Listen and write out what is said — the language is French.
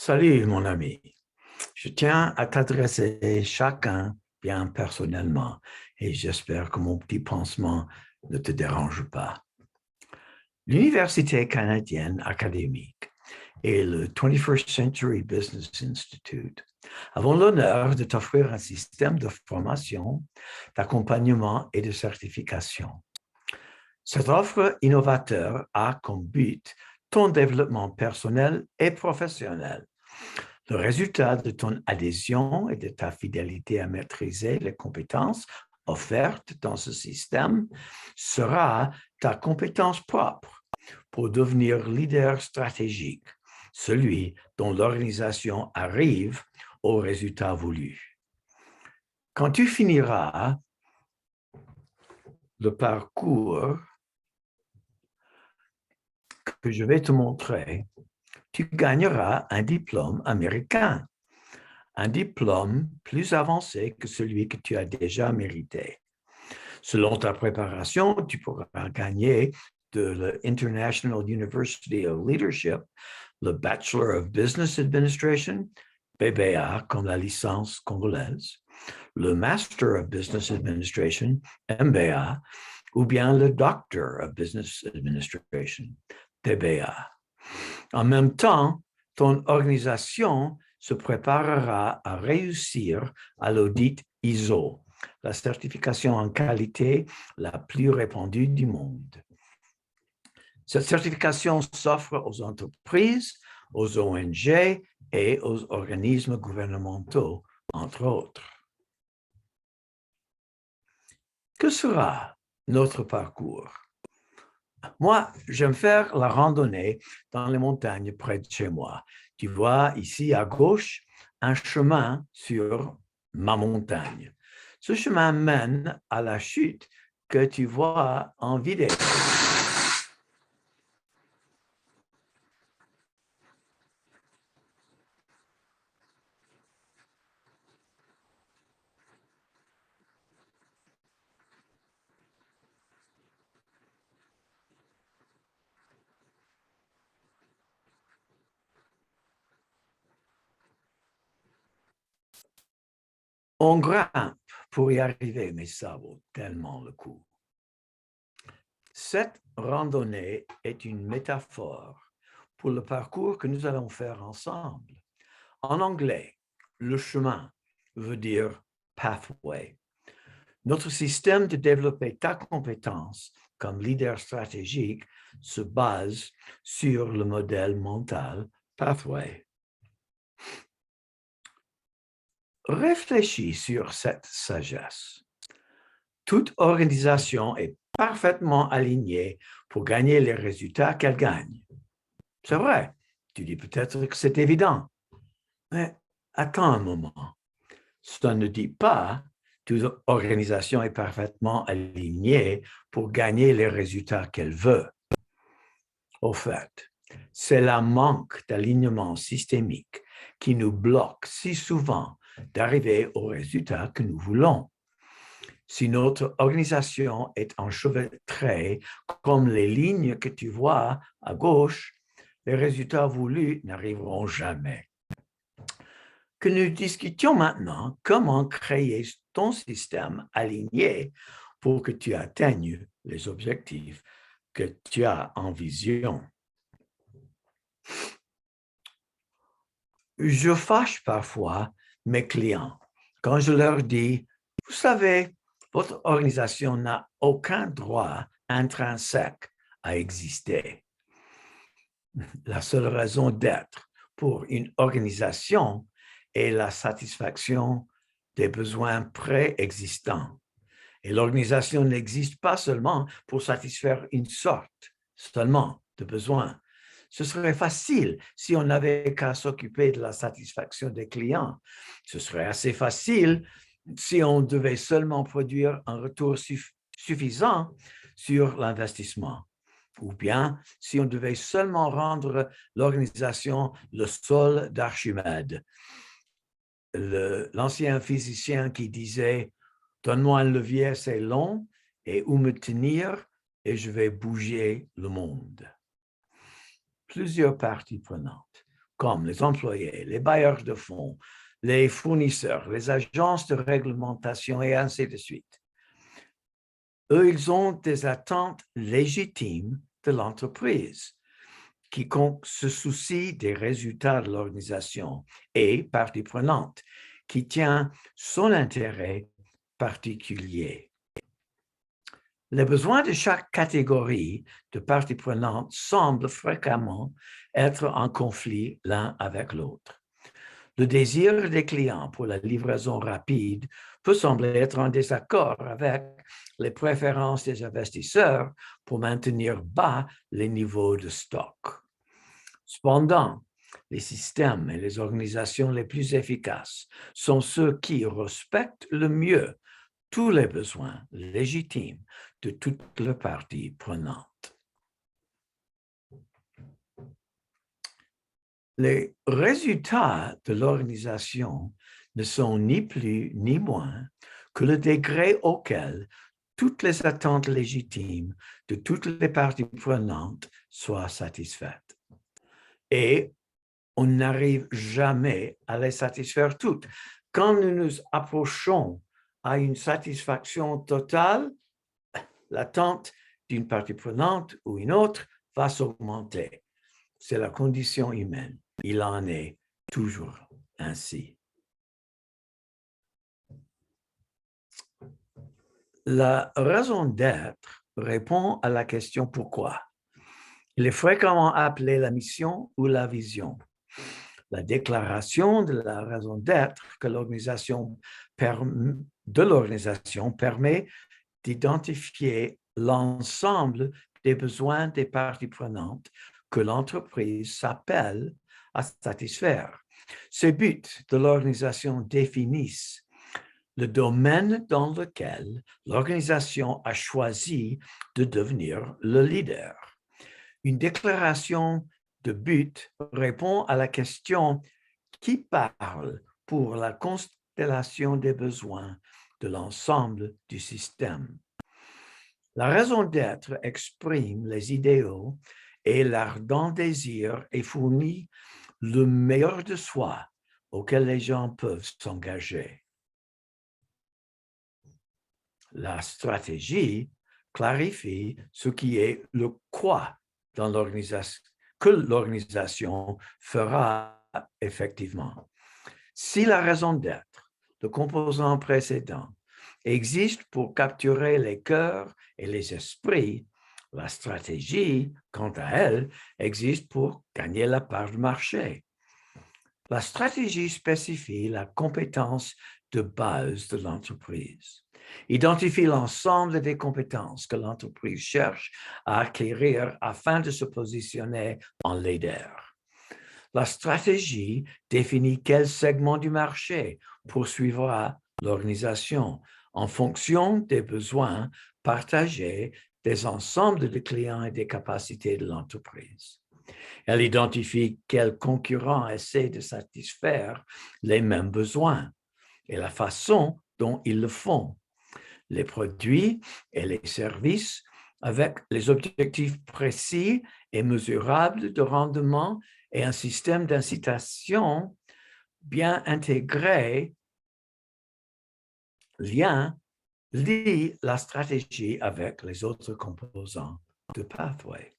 Salut, mon ami. Je tiens à t'adresser chacun bien personnellement et j'espère que mon petit pansement ne te dérange pas. L'Université canadienne académique et le 21st Century Business Institute avons l'honneur de t'offrir un système de formation, d'accompagnement et de certification. Cette offre innovateur a comme but ton développement personnel et professionnel. Le résultat de ton adhésion et de ta fidélité à maîtriser les compétences offertes dans ce système sera ta compétence propre pour devenir leader stratégique, celui dont l'organisation arrive au résultat voulu. Quand tu finiras le parcours que je vais te montrer, tu gagneras un diplôme américain, un diplôme plus avancé que celui que tu as déjà mérité. Selon ta préparation, tu pourras gagner de l'International University of Leadership, le Bachelor of Business Administration, BBA comme la licence congolaise, le Master of Business Administration, MBA, ou bien le Doctor of Business Administration, DBA. En même temps, ton organisation se préparera à réussir à l'audit ISO, la certification en qualité la plus répandue du monde. Cette certification s'offre aux entreprises, aux ONG et aux organismes gouvernementaux, entre autres. Que sera notre parcours? Moi, j'aime faire la randonnée dans les montagnes près de chez moi. Tu vois ici à gauche un chemin sur ma montagne. Ce chemin mène à la chute que tu vois en vidéo. On grimpe pour y arriver, mais ça vaut tellement le coup. Cette randonnée est une métaphore pour le parcours que nous allons faire ensemble. En anglais, le chemin veut dire pathway. Notre système de développer ta compétence comme leader stratégique se base sur le modèle mental pathway. Réfléchis sur cette sagesse. Toute organisation est parfaitement alignée pour gagner les résultats qu'elle gagne. C'est vrai, tu dis peut-être que c'est évident, mais attends un moment. Ça ne dit pas que toute organisation est parfaitement alignée pour gagner les résultats qu'elle veut. Au fait, c'est la manque d'alignement systémique qui nous bloque si souvent d'arriver aux résultats que nous voulons. Si notre organisation est enchevêtrée comme les lignes que tu vois à gauche, les résultats voulus n'arriveront jamais. Que nous discutions maintenant comment créer ton système aligné pour que tu atteignes les objectifs que tu as en vision. Je fâche parfois mes clients quand je leur dis, vous savez, votre organisation n'a aucun droit intrinsèque à exister. La seule raison d'être pour une organisation est la satisfaction des besoins préexistants. Et l'organisation n'existe pas seulement pour satisfaire une sorte seulement de besoins. Ce serait facile si on n'avait qu'à s'occuper de la satisfaction des clients. Ce serait assez facile si on devait seulement produire un retour suffisant sur l'investissement. Ou bien si on devait seulement rendre l'organisation le sol d'Archimède. L'ancien physicien qui disait « Donne-moi un levier assez long et où me tenir et je vais bouger le monde ». Plusieurs parties prenantes. comme les employés, les bailleurs de fonds, les fournisseurs, les agences de réglementation et ainsi de suite. Eux, ils ont des attentes légitimes de l'entreprise. Quiconque se soucie des résultats de l'organisation est partie prenante, qui tient son intérêt particulier. Les besoins de chaque catégorie de parties prenantes semblent fréquemment être en conflit l'un avec l'autre. Le désir des clients pour la livraison rapide peut sembler être en désaccord avec les préférences des investisseurs pour maintenir bas les niveaux de stock. Cependant, les systèmes et les organisations les plus efficaces sont ceux qui respectent le mieux tous les besoins légitimes de toutes les parties prenantes. Les résultats de l'organisation ne sont ni plus ni moins que le degré auquel toutes les attentes légitimes de toutes les parties prenantes soient satisfaites. Et on n'arrive jamais à les satisfaire toutes. Quand nous nous approchons à une satisfaction totale, l'attente d'une partie prenante ou une autre va s'augmenter. C'est la condition humaine. Il en est toujours ainsi. La raison d'être répond à la question pourquoi. Il est fréquemment appelé la mission ou la vision. La déclaration de la raison d'être de l'organisation permet d'identifier l'ensemble des besoins des parties prenantes que l'entreprise s'appelle à satisfaire. Ces buts de l'organisation définissent le domaine dans lequel l'organisation a choisi de devenir le leader. Une déclaration de but répond à la question qui parle pour la constellation des besoins de l'ensemble du système. La raison d'être exprime les idéaux et l'ardent désir et fournit le meilleur de soi auquel les gens peuvent s'engager. La stratégie clarifie ce qui est le quoi dans l'organisation, que l'organisation fera effectivement. Si la raison d'être, le composant précédent, existe pour capturer les cœurs et les esprits, la stratégie, quant à elle, existe pour gagner la part du marché. La stratégie spécifie la compétence de base de l'entreprise, identifie l'ensemble des compétences que l'entreprise cherche à acquérir afin de se positionner en leader. La stratégie définit quel segment du marché poursuivra l'organisation en fonction des besoins partagés des ensembles de clients et des capacités de l'entreprise. Elle identifie quels concurrents essaient de satisfaire les mêmes besoins et la façon dont ils le font. Les produits et les services avec les objectifs précis et mesurables de rendement et un système d'incitation bien intégré lie la stratégie avec les autres composants de Pathway.